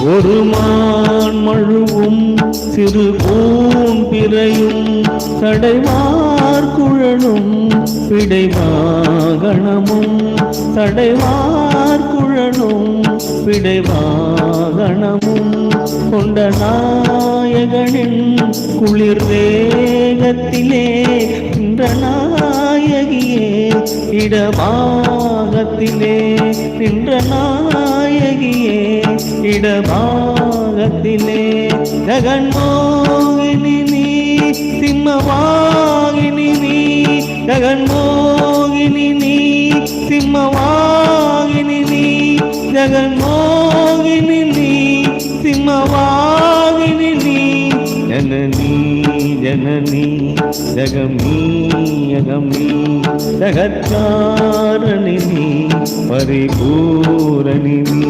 ஒரு மான் மழுவும் சிறு பூன் பிறையும் சடைவார் குழலும் பிடைவாகணமும் சடைவார் குழலும் பிடைவாகணமும் கொண்ட நாயகனின் குளிர் வேகத்திலே நின்ற நாயகியே இடபாகத்திலே நின்ற நாயகியே இடபாகத்திலே ஜெகன்மோகினி நீ சிம்மவாகினி நீ ஜெகன்மோகினி நீ சிம்மவாகினி நீ ஜெகன்மோகினி நீ சிம்மவாகினி நீ ஜனனி ஜனனி ஜகமீ யகமீ ஜகத்காரணி நீ பரிபூரணி நீ